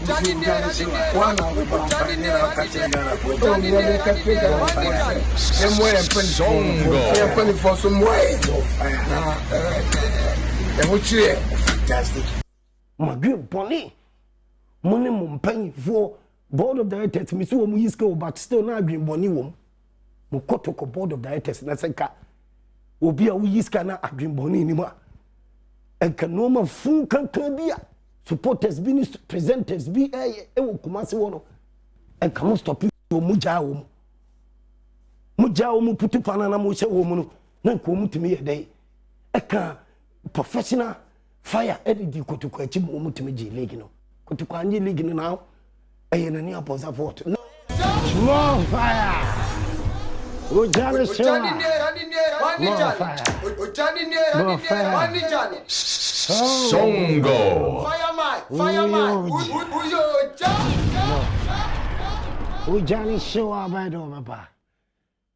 Bonnie, money mumpany for board of directors, Miss Womuisko, but still not green bonny wom. Mukotoko board of directors, Nasenka. Obi a Wiska na green bonny anymore. And Kanoma Fun Kankabia. Supporters, presenters, be a Kumasi Wono. And come stop you, Mujawum. Mujawum putu panana musha woman, no come to me a day. Eka professional fire editing Kotuka Chimumutimiji Legino. Kotukanji Legino now. Ayen and Yaposa Fort. More fire! Oh, Johnny, more fire! More fire! Songo! Fireman! Oh, Johnny, show up by the Papa.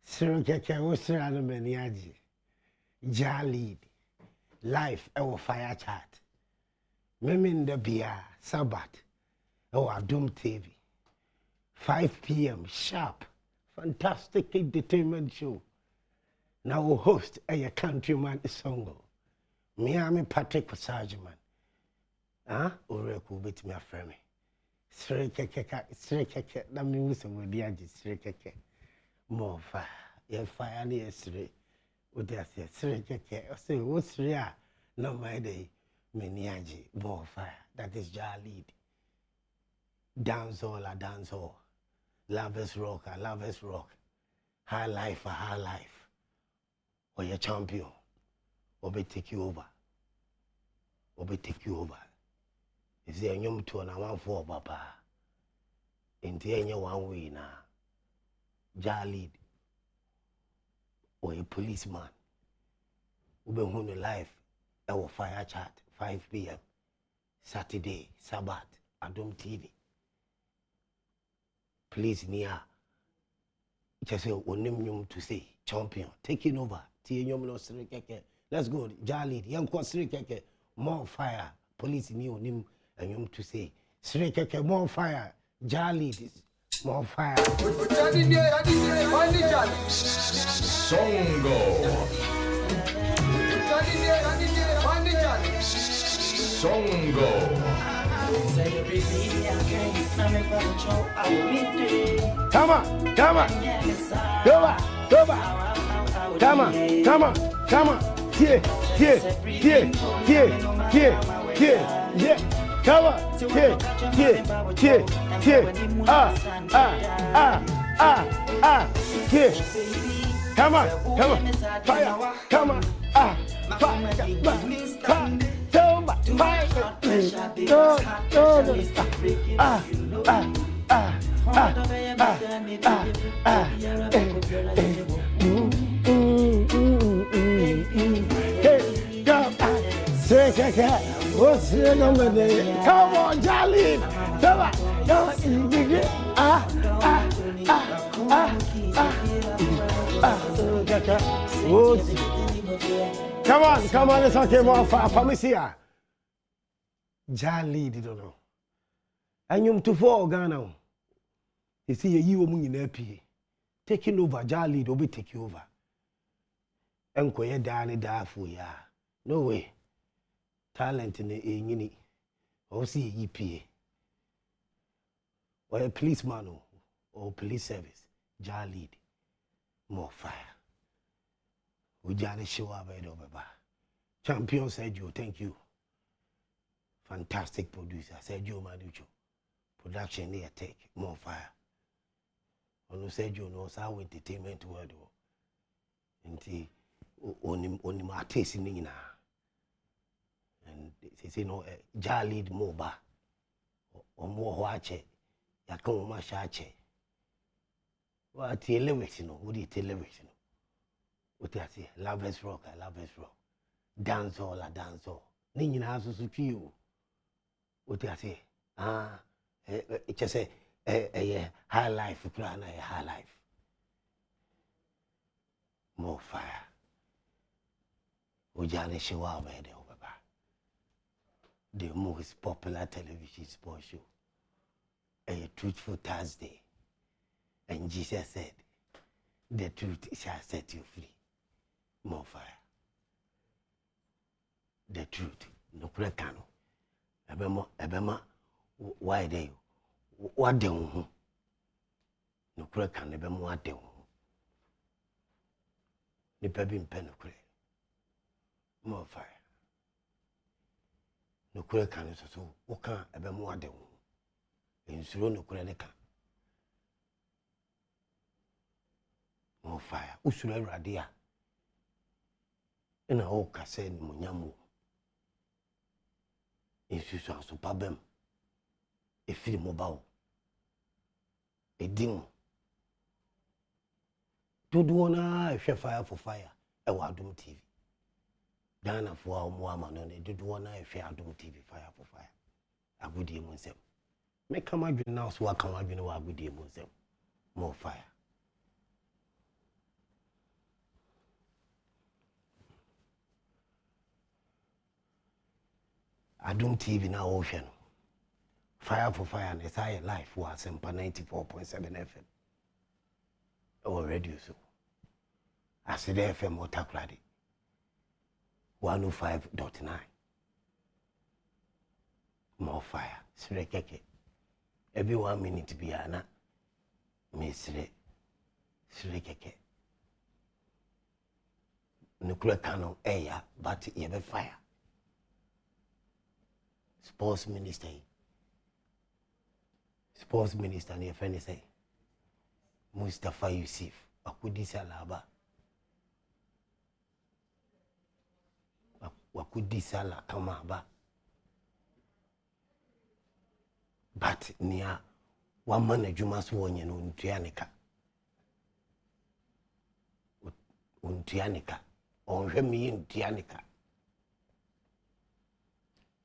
Sir Keke, what's the other Meniaji? Jali. Life, our fire chat. Memin the beer, Sabbath, our Doom TV. 5 p.m. sharp. Fantastic entertainment show. Now we host a countryman Songo. Miami Patrick Pasageman. Oreku bit me a friend. Sri keke, that means we be a Sri keke. More fire. Your fire near Sri. What they say, Sri keke. I say, what's real? No, my day. Meniaji, more fire. That is Jalid. Dance all. Lovers rock, lovers rock. High life, high life. Or your champion. Or be take you over. If they are young to an 1-4, Papa. In the end, one way now. Jalid. Or a policeman. Who be on the life. Our fire chat, 5 p.m. Saturday, Sabbath, Adom TV. Please, Nia. Just say, onim to say, champion, taking over. Let's go, Jalid, young Sri Keke, more fire. Police, Ni onim, and yum to say, Sri Keke, more fire. Jalid, more fire. Songo. Songo. Come on. Yeah. Come on. Fire. Come on. What's the number? Come on, Charlie. Come on. Come on, let's talk more for me here. Jali did know. And you to for Ghana. You see, you in AP. Taking over, Jali will be taking over. And Koya Dani Dafu ya. No way. Talent in the Yini. Or see EPA. Or a policeman or police service. Jali. More fire. Ujani show up by the Champion Sergio, thank you. Fantastic producer, Sergio Maducho. Production near take, more fire. Ono Sergio knows how entertainment world. Nti oni ma taste ni na. And they say no Jalid Moba. O mo ho ache. Ya kan o ma sha ache. Wa ti elewet no, wo di elewet no. What I say, lovers rock. Dance all. Ni nyina so twi. What I say? It just say high life plan, high life. More fire. Ujani Shiwa by the most popular television sports show. Truthful Thursday. And Jesus said, the truth shall set you free. More fire. The truth. No krekano. Ebema, why they? What they no krekano, ebema what they nipa bi mpe no kre. More fire. No krekano so woka ebema what they ensuro no kre ne ka. More fire. Usura radia. Ina o kase ni munyamu. Insusu aso pabem. Efiri mobile. Edim. Dodo na ehwe fire for fire. Ewa Adom TV. Ghana for omo amano na dodo na ehwe Adom TV fire for fire. Agudie mu nsem. Me kama adwene na so aka adwene wa agudie mu nsem. More fire. Adom TV na ocean. Fire for fire and it's high life was Sempa 94.7 FM. Or radio so. I said FM or Takradi 105.9. More fire. Srekeke. Every 1 minute be ana. Misre. Srekeke. Nuclear cannon air, but you have fire. Sports minister ne friend say Mustafa Yusuf akudi salaba wakudi sala kama ba but nia wa man adwuma so wonye no ntuanika onhwe mi ntuanika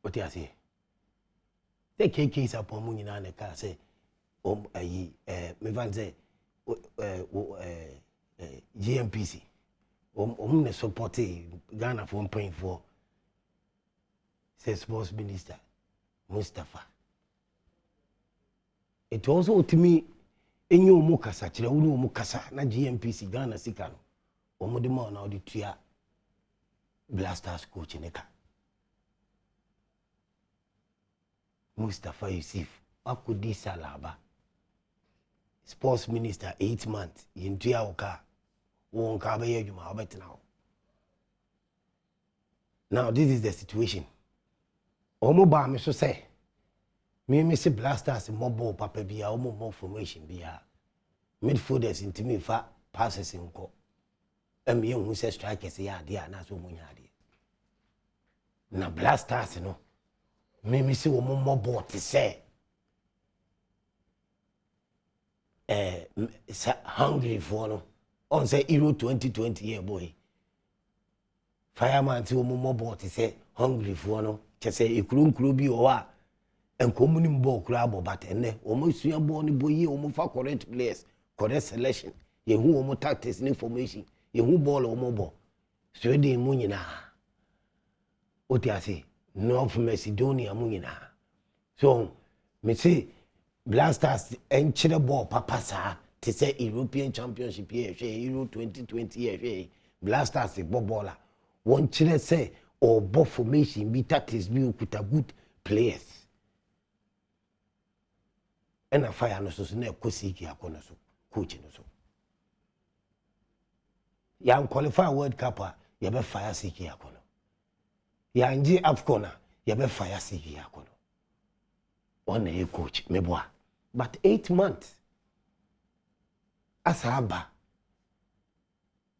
oti ase the KK is upon Munina and a car say, me van say, GMPC, the support Ghana for 1.4, says Sports Minister Mustafa. It also to me, in your Mukasa, Chilauno Mukasa, na GMPC, Ghana Sikano, or Modema now the Tia Blasters coach in a car. Mustafa Yusuf, akudi salaba. Sports minister 8 months. Yintia oka. Wonka be yejuma obet now. Now this is the situation. Omo ba me so say. Me say blasters mobile papa bia omo more formation bia. Midfielders intimi fa passes nko. Emi hu say strikers ya ade na so munya ade. Na blasters no. Me see woman more bought to say hungry for no on say Euro 2020 year boy fireman see woman more bought to say hungry for no just say ikuru bi o wa enkomuni mbo kura bo but ene omo sua bo ni boyi omo fa correct players correct selection ye hu omo tactics and information ye hu ball omo bo so dey mu nyina oti ase North Macedonia munyina. So me say blasters enchire ball papa sa to say European Championship here Euro 2020 here blasters bobola one chire say or ball formation be tactics be with a good players and a fire no so na kosiki akona so coach no so ya qualify World Cup ya be fire siki akona Yanji Afcona, you be fire siki yakono. One a coach, meboa. But 8 months. Asaba.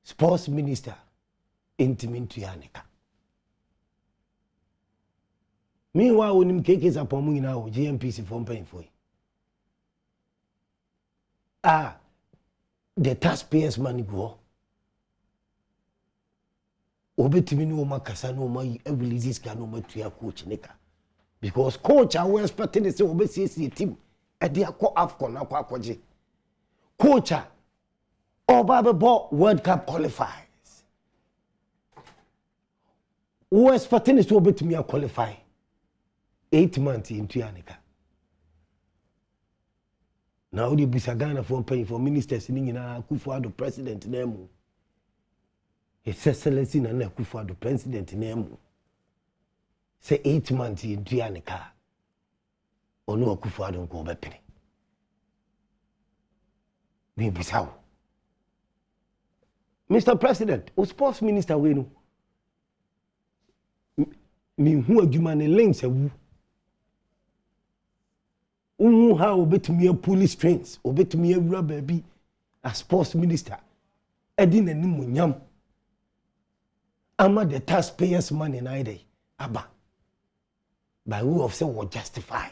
Sports minister, intimate Yanika. Meanwhile, when him cake is upon me now, GMPC from paying for it. The taxpayers' money go. Obetimi no makasa no my releases can no to coach nika because coach are expecting to say obesi team e dey akọ Afcon akọ akọje coach oba ball World Cup qualifies who expecting to obetimi qualify 8 months into Yanika na odi bisa Ghana for pay for ministers ni nyina Akufo-Addo president na mu His Excellency na Akufo-Addo president na mu say 8 months intua ne ka onu Akufo-Addo nko bepere me bisa Mr. President o sports minister we no me hu adwuma ne links awu ha obetumi police trains obetumi awura baabi as sports minister edi nanim munyam ama the taxpayers money na ide aba by way of say what justify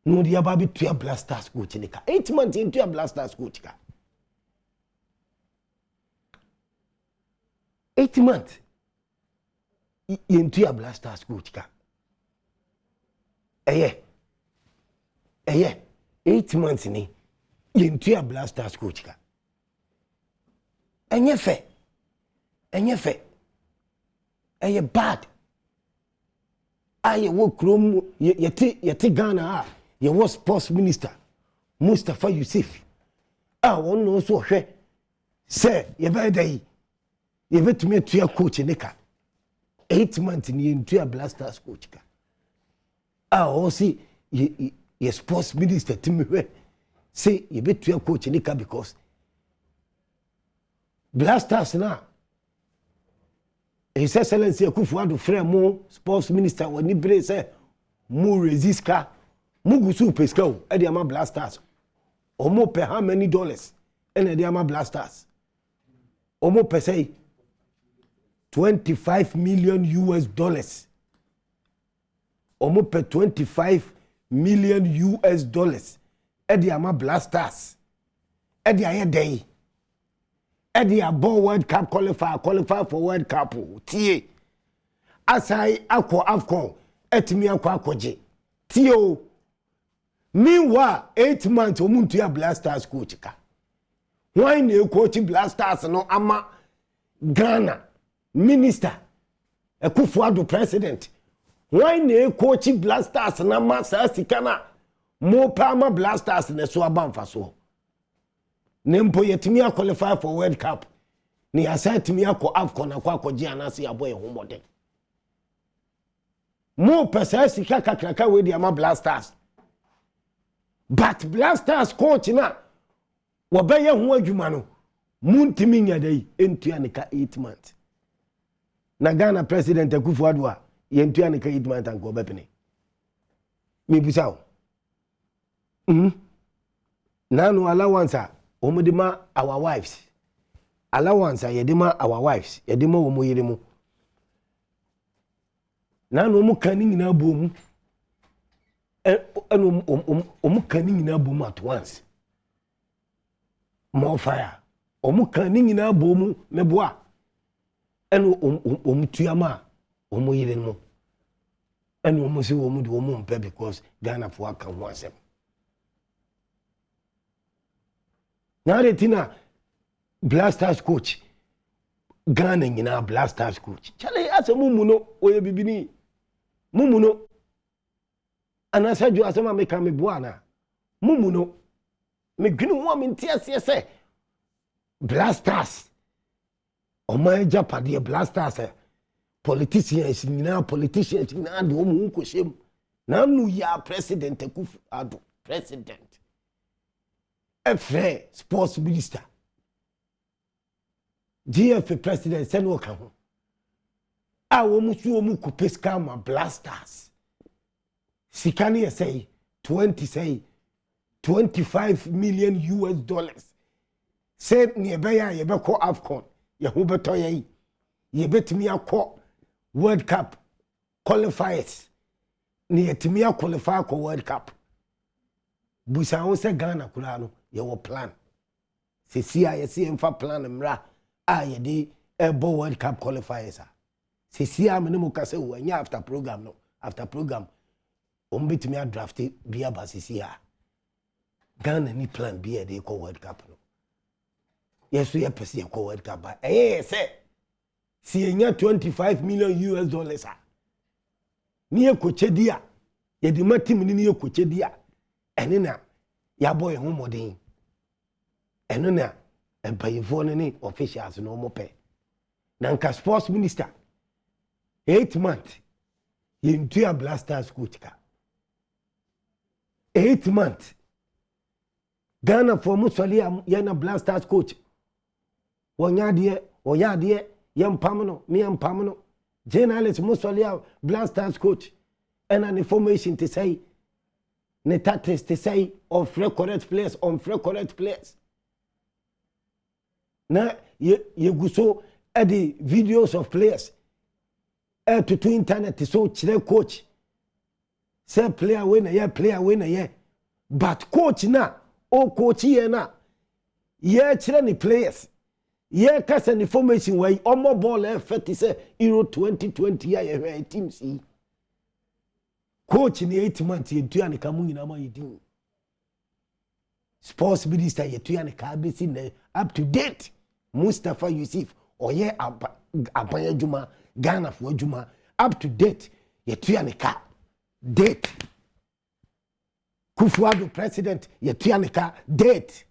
no dia ba bi tua Blasters coach ni ka 8 months into a Blasters coach ka 8 months into a Blasters coach ka 8 months ni into a Blasters coach ka enye fe bad aye wo krom yeti Ghana ye was sports minister Mustafa Yusuf won no so hwe say ye be dai ye betumi atua coach ne ka 8 months ni into a Blasters coach ka o si ye sports minister timi say ye betua coach ne ka because Blasters na His Excellency Akufo-Addo frɛ mo sports minister wani bre say mo resist ka mo gusu peska o e de ama Blasters o mo pay how many dollars and e de ama Blasters o mo pay say $25 million o mo pay $25 million e de ama Blasters e de aye dey Eddie abo World Cup qualify for World Cup tie asai akọ afcon etimi akọ akọje tie o meanwhile 8 months omuntu ya Blasters coach ka why na coach Blasters no ama Ghana minister Akufo-Addo president why na coach Blasters na ma sa sikana mo pa ma Blasters na so abamfa so Nempo yetimi qualify for World Cup. Ni asatimi akọ AFCON akọje anase aboye homode. Mo pesa sika kakraka we di ama Blasters. But Blasters coach na wobeye ho adwuma no muntimi nyadai entua ne ka 8 months. Na Ghana president Akufo-Addo yentua ne ka 8 months anko bepene. Mi bisao. Nanu allowance Omudima our wives allowance yedima our wives yedima wo moyire mu na no mu kan nyina bom omu kan nyina bom at once more fire omu kan nyina bom meboa eno omtuama omoyire mu eno omusi wo mu de omu mpe because Ghana for aka ho asem na retina Blasters coach Ghana nyina Blasters coach chale ase mumuno oye bibini mumuno anasajo asema meka me boana mumuno me gwinu ho amentiase se Blasters oma japade Blasters politicians nyina de omu nkoshem na nu ya president Akufo-Addo president Efre sports minister GF president send wo kan ho wo musu omu kupeska ma Blasters sikani ye say 25 million say ne be ya ye be ko AFCON ye ho beto ye betimi akọ World Cup qualifiers ne yetimi qualify ko World Cup busa ho se Ghana kula no ye wo plan se sia ye se mfa plan mra ye di ebo World Cup qualifiers se sia me no ka se wo anya after program ombetimi a draft bia ba se sia Ghana ni plan bia de ko World Cup no yeso ye pese ye ko World Cup ba se si enya $25 million ni ye ko chedia ye di matim ni ye ko chedia ene na ya boy ho modern ene na empayifo ne officials no mo pe na nka sports minister 8 months yentua Blasters coach ka 8 months Ghana for musali yana Blasters coach wonya de yampamno mi yampamno journalist musali Blasters coach and an information to say ne tactics to say of correct players on correct players na ye guso the videos of players to internet so chile coach say player winner yeah but coach na o coach here na ye chile ni players ye kasa information way omo ball e fit say Euro 2020 ya team see coach ni 8 months ye tua ne kamu nyina ma yedin sports minister ye tua ne ka be si up to date Mustafa Yusuf oye abaya juma Ghana for juma up to date ye tua ne ka date Kufuor president ye tua ne ka date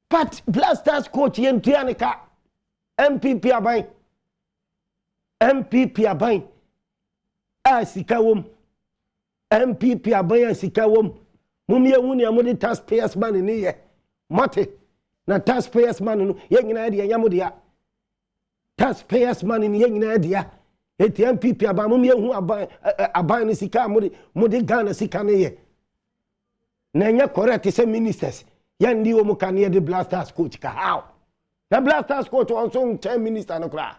but Blasters coach ye tua ne ka MPP aban sika wom MPP aban sika wom mumye wuni amudi taxpayers money ni ye mate na taxpayers money no ye nyina de yamudi ya taxpayers money ni ye nyina de ya eti MPP aban mumye hu aban ni sika mudi Ghana sika ni ye na nya correct say ministers ya ndi wo mu kan ye de Blasters coach ka how na Blasters coach also 10 minister no kra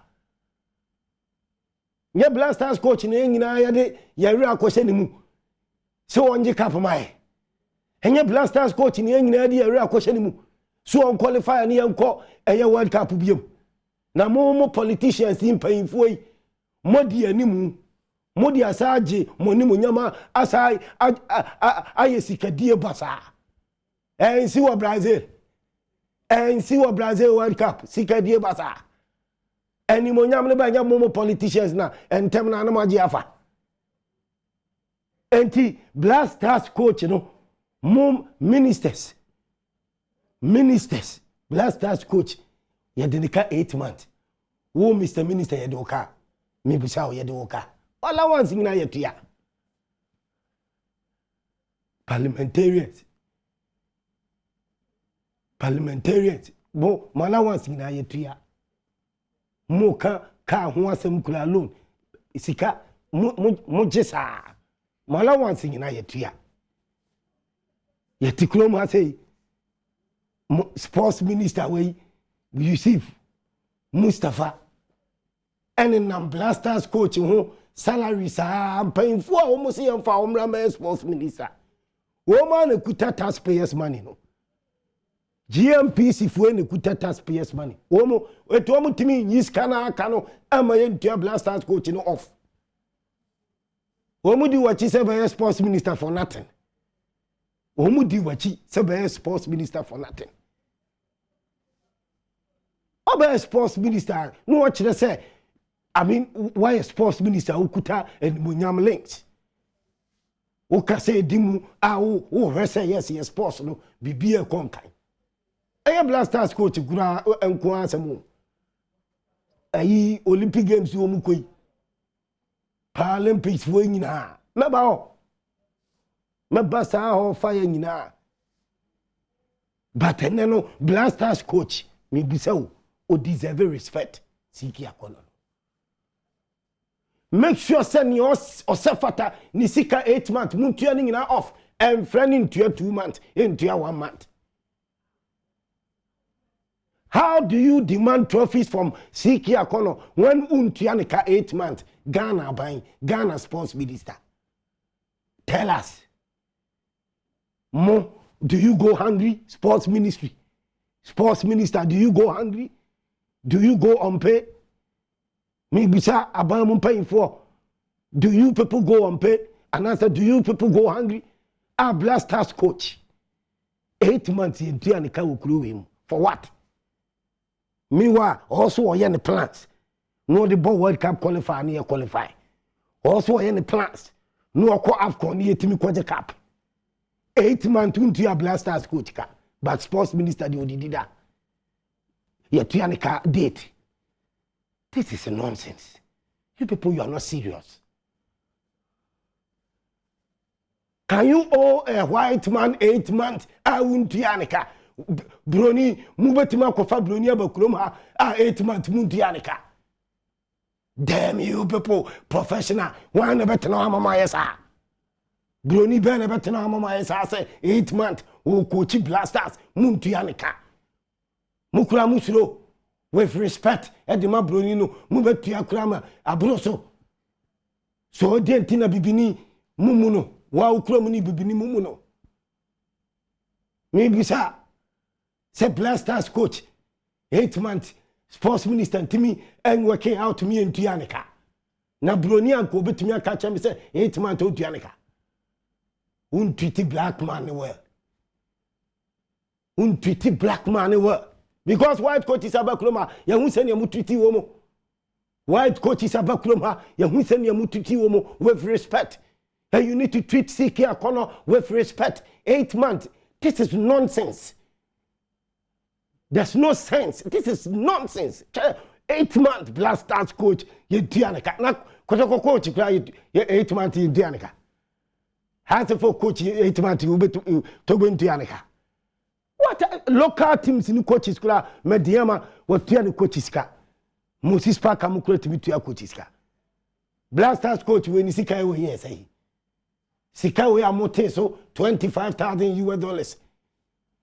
nye Blasters coach ne nyina ya de yari akwose ne mu so onje cap mai enye Blasters coach ne nyina de yari akwose ne mu so on qualify ne yanko eye World Cup biem na mo politicians in painful yi modi animu modi asaje moni munyama asai ayesikadie basa ensi wo Brazil World Cup sikadie basa eni monyam ne ba nya mo politicians na entem na maji afa enti Blasters coach no mom ministers Blasters coach ye denika 8 months wo Mr Minister ye doka me bisa ye doka all once ngina ye tua parliamentarians bo mala once ngina ye tua mo ka ho asem kula alone sika mo jesa mala wansi nyina yetua yetiklo mo say sports minister we Yusuf Mustafa and nam Blasters coach ho salary sa painful almost yam fa omra sports minister wo man ekuta taxpayers money no GMPC fu ene kuta taxpayers money omo eto omo timi yiska na aka no ama ye ntua Blasters coach no off omo di wachi se be sports minister for nothing omo di wachi se be sports minister for nothing oba sports minister no watch say I mean why a sports minister ukuta and munyam links o ka say dimu o say yes sports no bibia konkan eye Blasters coach gura enko asemu ayi Olympic games wo mu koi Paralympics wo nyina meba ho meba sa ho fire nyina but no Blasters coach me bisa o deserve respect siki akono make sure send your osefata ni sika 8 months muntua ni nyina off and friend into 2 months into 1 month. How do you demand trophies from Siki Akono when untuanika 8 months Ghana buying Ghana sports minister? Tell us. Mo, do you go hungry? Sports ministry. Sports minister, do you go hungry? Do you go unpaid? Me bisa abamu paying for. Do you people go unpaid? And answer, do you people go hungry? Our Blasters coach. 8 months in Tuanika will him. For what? Meanwhile, also I the plans. No, the ball World Cup qualify, near qualify. Also I the plans. no ko AFCON ni yetimi kwaje cap 8 months unto your Blasters coach ka but sports minister the odidida yetuanika date. This is a nonsense. You people, you are not serious. Can you owe a white man 8 months? I won't Yanika. Brony, Mubetima Kofa Brony Abakroma, 8 months, Muntianica. Damn you people, professional. One of better no Mama sa. Brony Ben better no Mama sa say 8 months, who coach Blasters, Muntianica. Mukura Musro. With respect, Edema Brunino, Mubetia Krama, Abroso. So dentina bibini, Mumuno, Wow Cromini bibini Mumuno. Maybe, sir, say Blasters coach, 8 months, sports minister to me, and working out to me in Tianica. Now, Bronia go bet me a catch and say 8 months old Tianica. Untreaty black man well. Untreaty black man well. Because white coach is abakroma, ya hunsen ya mutriti womo. White coach is abakroma, ya hunsen ya mutriti womo with respect. And you need to treat CK Akono with respect. 8 months. This is nonsense. There's no sense. This is nonsense. 8 months Blasters coach, ye Dianica. Na kotoko coach ye 8 months in Dianica. Has a for coach 8 months you be to go in Dianica. What local teams in coaches kula mediama watia ni coaches ka Moses Parker mukule timitu coaches ka Blasters coach we ni sika we here say sika we amote so $25,000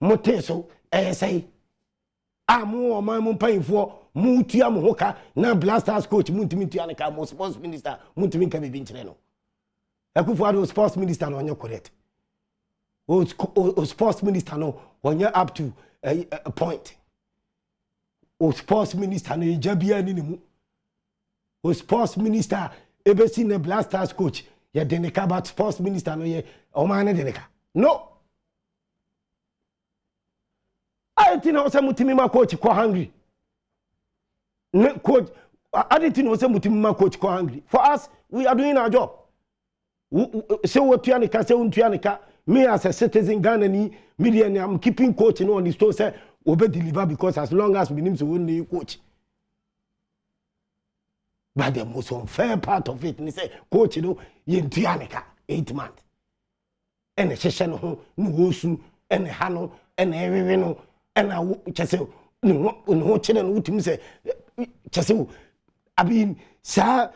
mote so say amu o man mu panfo mu tua mu hoka na Blasters coach muntimi tua ne ka mo sports minister muntimi ka bibi nkyere no Akufo-Addo sports minister no onye correct o sports minister no when you're up to a point. O sports minister no ejabia ni mu. O sports minister ebe si ne Blasters coach ye deneka but sports minister no ye o man deneka. No. I think no say mutimi ma coach ko hungry. Ne coach I didn't know say mutimi ma coach ko hungry. For us we are doing our job. Say what tuanika say untuanika. Me as a citizen Ghana ni media I'm keeping coach on the store say obe deliver because as long as we need to win the coach. But the most unfair part of it, they say coach ye Tianica 8 months. And the session no wosu and the hano and every no and I just say no children who to say just I mean sir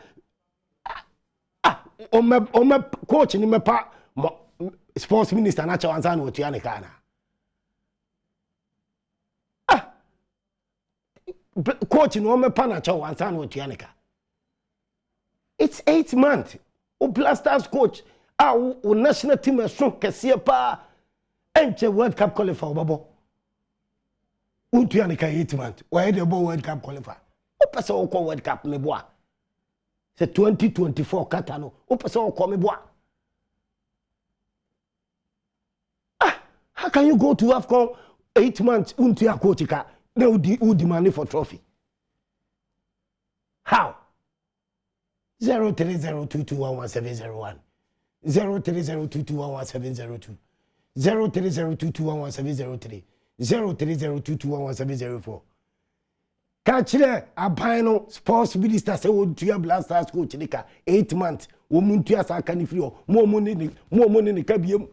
on my coach in my part sports minister na chawanza no Tianica na coach no me pa na chawanza no Tianica. It's 8 months. O Blasters coach o national team e so kese pa enche World Cup qualifier babo. Tianica 8 months. Why the World Cup qualifier? O pese o ko World Cup me boa. C'est 2024 Katano. O pese o ko me boa. How can you go to AFCON 8 months unto your coach ka now who demand for trophy? How? 03022111701 03022111702 03022111703 03022111704 Kachire abano sports minister say wo tua Blasters coach nika 8 months wo muntu asa kan free mo mo ni ka biem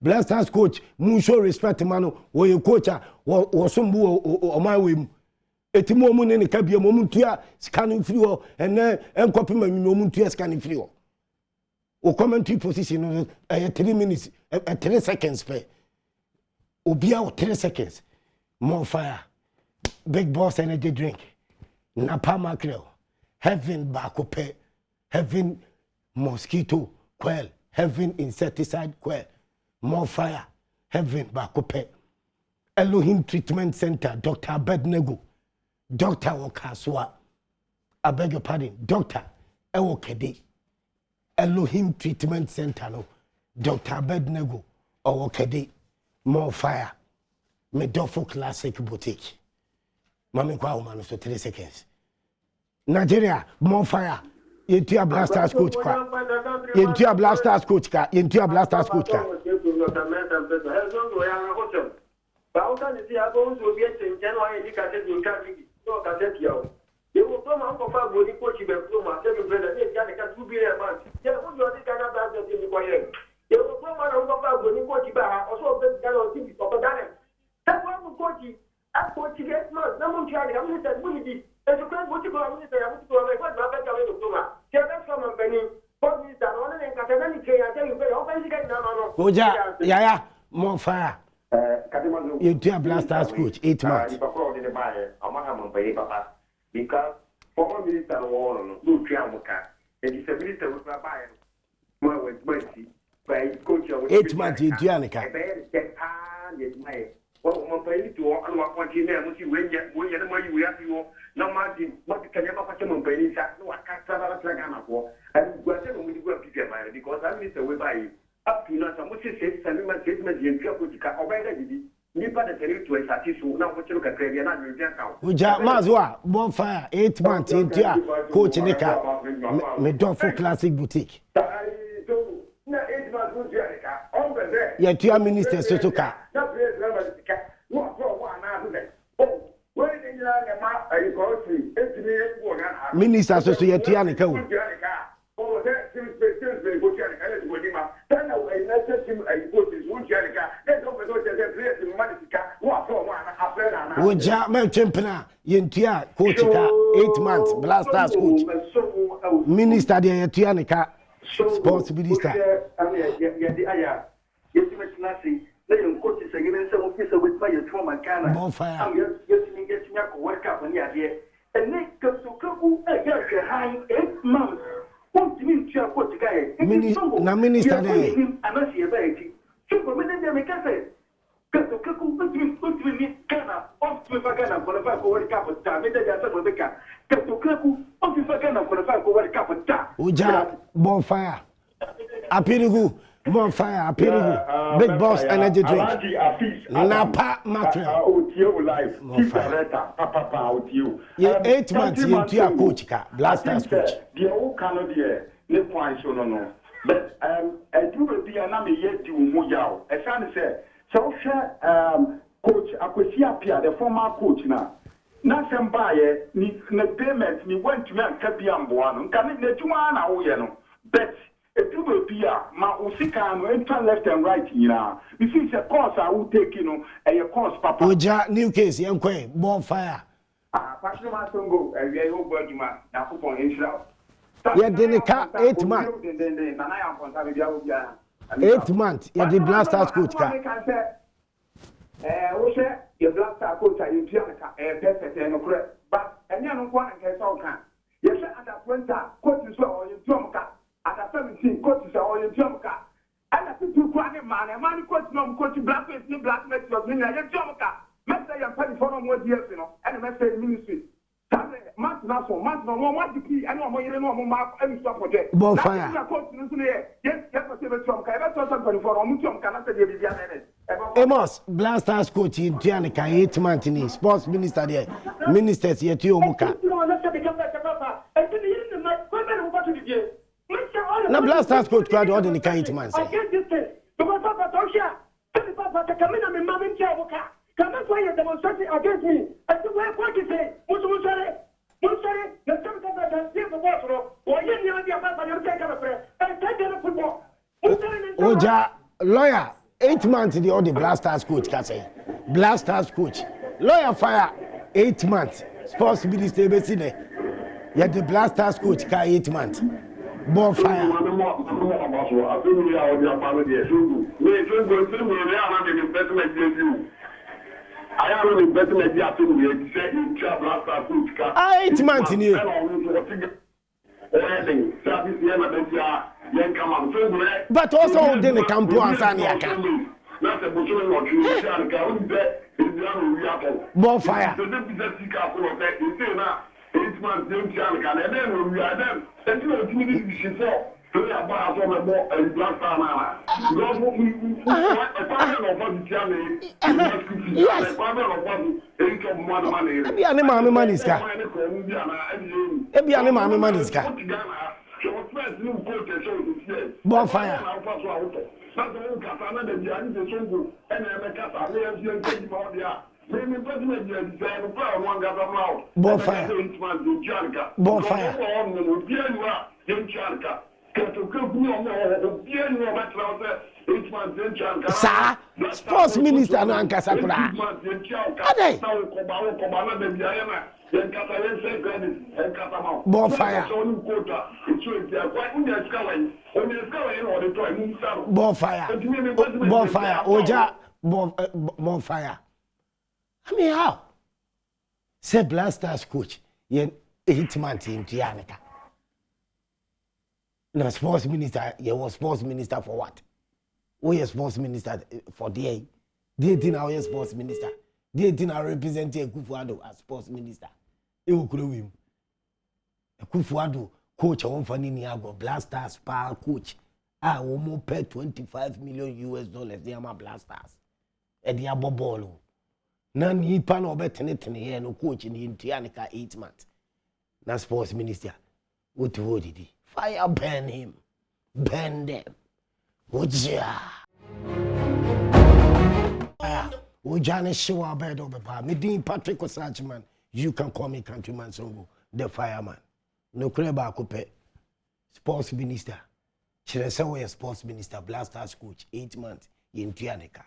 Blasters coach mu show respect mano wo ye coach wo sombu o my way etimo mu ne ka bia mo muntu scanning free o ene enkopi manwuno muntu scanning free o commentary position 3 minutes 3 seconds play obia 3 seconds more fire big boss energy drink napa mackerel heaven bakope heaven mosquito coil heaven insecticide coil more fire heaven bakope Elohim treatment center Dr. Abednego Dr. Okaswa I beg your pardon Dr. Ewokede Elohim treatment center no Dr. Abednego Ewokede more fire Medofo classic boutique Mami kwa umano so 3 seconds Nigeria more fire Yentua Blasters coach ka. Yentua Blasters coach ka. Yentua Blasters coach ka. Oja, yaya, more fire. Yentua Blasters coach 8 months. Because former minister no triamuka. And it's a minister with my buyer. Well, with mercy. By coach 8 months Yentua nika. Well, my pay to all our country there, which you win yet, we have you. No margin, what can you not no pay? No, I can't tell us like I'm for. And whatever we go to get married because I miss away by you. Up to now, some which is 7 months, 8 months, you can obey nipa de teri to esatisu na wo chiro kakra bia na dwe account Oja mazwa bonfire 8 months Yentua coach nika me don for classic boutique so na 8 months go dia nika on be there Yentua minister sotoka na place na tika wo so wa na do there oh we dey na ma ayi ko si etimi wo ga minister so Yentua nika wo oh there since go dia nika le go di ma then na we na team ayi go si wo dia nika Oja me chempena Yentua coach ka 8 months Blasters coach minister de Yentua nika sports minister na minister de Oja bonfire apirigu bonfire apirigu big boss energy drink napa mackerel ye 8 months Yentua coach ka Blasters coach the whole kind there ne point so no but I do be na me yet di wo yawo e san say so coach Akwesi Apia the former coach na sembaye ni na payment ni went me anka bia mboa no nka ne juma na wo ye no but edu be bia ma usika no enter left and right nyina you see say course I will take you know e course papa Oja new case yenkwe bonfire pastor Masongo e ho gbaduma na kupon inshallah ye denika 8 months 8 months ye the Blasters coach ka we say your Blasters coach Yentua ka perfect no correct but enya no kwa nke so kan ye say under 20 coach so Yentua ka under 17 coach so Yentua ka ana pitu kwa ne man coach no coach Blackface ni Blackface so ni Yentua ka message ya padi for no more years no and message ministry Matt Nason, Matt no more diki, and no more you know more and stop for that. Bonfire. Yes, Amos Blasters coach Yentua nika 8 months ni sports minister there ministers Yentua omuka na Blasters coach kwa do nika 8 months come and play a demonstration against me. I said, what you say? Oja lawyer 8 months the all the Blasters coach ka say Blasters coach lawyer fire 8 months sports minister be see there ya the Blasters coach ka 8 months bon fire I am in better media to me. Say in Blasters coach ka 8 months ni but also within the campo Ansaniaka. Bonfire. So ya ba so me mo and black man. Go mo e pa no for the tiame. Yes. E pa no for the income man. Ebi ane maame maniska. Ebi ane maame maniska. Bonfire. Bonfire. Bonfire. Sir, sports minister no ankasa kura. Ade. Bonfire. Bonfire. Bonfire. Oja. Bonfire. I mean, how? Say Blasters coach, ye 8 months in Tianica. No sports minister, you was sports minister for what? We are sports minister for DA. They didn't our sports minister. They didn't represent Kufuado as sports minister. It will crew him. Kufuado coach on Faniniago, Blasters power coach. I will more pay $25 million. They are my Blasters. And they are Bobolo. Nan he pan or better here no coach in Tianica 8 months. Na sports minister. What did he? Fire burn him. Burn them. Oja. Ojane Shiwa bed over pa. Me din Patrick Osachman. You can call me Countryman Songo, the fireman. No creba coupe. Sports minister. Chiresewe sports minister, Blasters coach, 8 months in Tianica.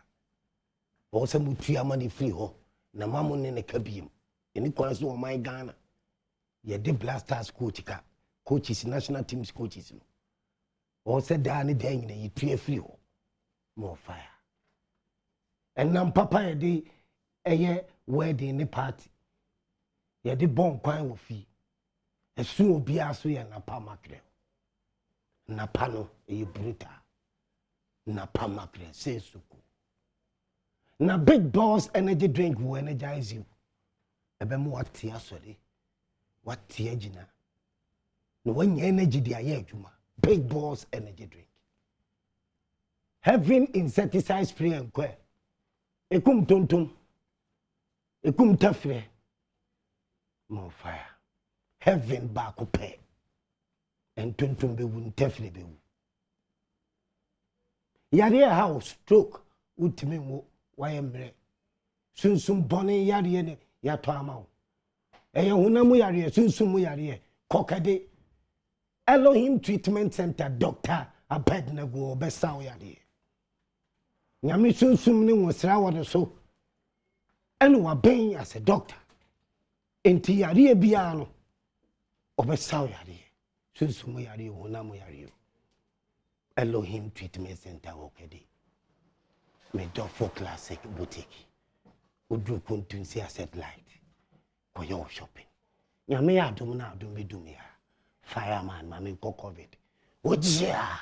Also mutia money free ho. Na mamu ne kabiem. Any kwaso o my Ghana. Ye de Blasters coach ka. Coaches national teams coaches no. Also dani den ne you free ho. More fire. And nam papa ye de eye wedding ne party. Ye de bon kwan wo fi. Esu obi aso ye na pa makre. Na pano e bruta. Na pa makre se suku. Na Big Boss energy drink will energize you. Ebe mo wati asori. Wati ejina. No when energy di aye adwuma. Big Boss energy drink. Having insecticide spray and kwe. Ekum tontum. Ekum tafre. More fire. Heaven back pay. And tontum be wun tafre be wu. Yari house stroke. Ultimate wo. Why embre sunsum bone yare ne ya to ama wo eye hunamu yare sunsum yare kokade Elohim Treatment Center Doctor Abednego obesa wo yare nyame sunsum ne wosra wo so ene wa ben as a doctor enti yare bia no obesa wo yare sunsum yare hunamu yare Elohim Treatment Center okade me do for classic boutique. Udru kuntunsi a satellite. For your shopping. Nyame adum na adum be dum ya. Fireman mami ko COVID. Oja.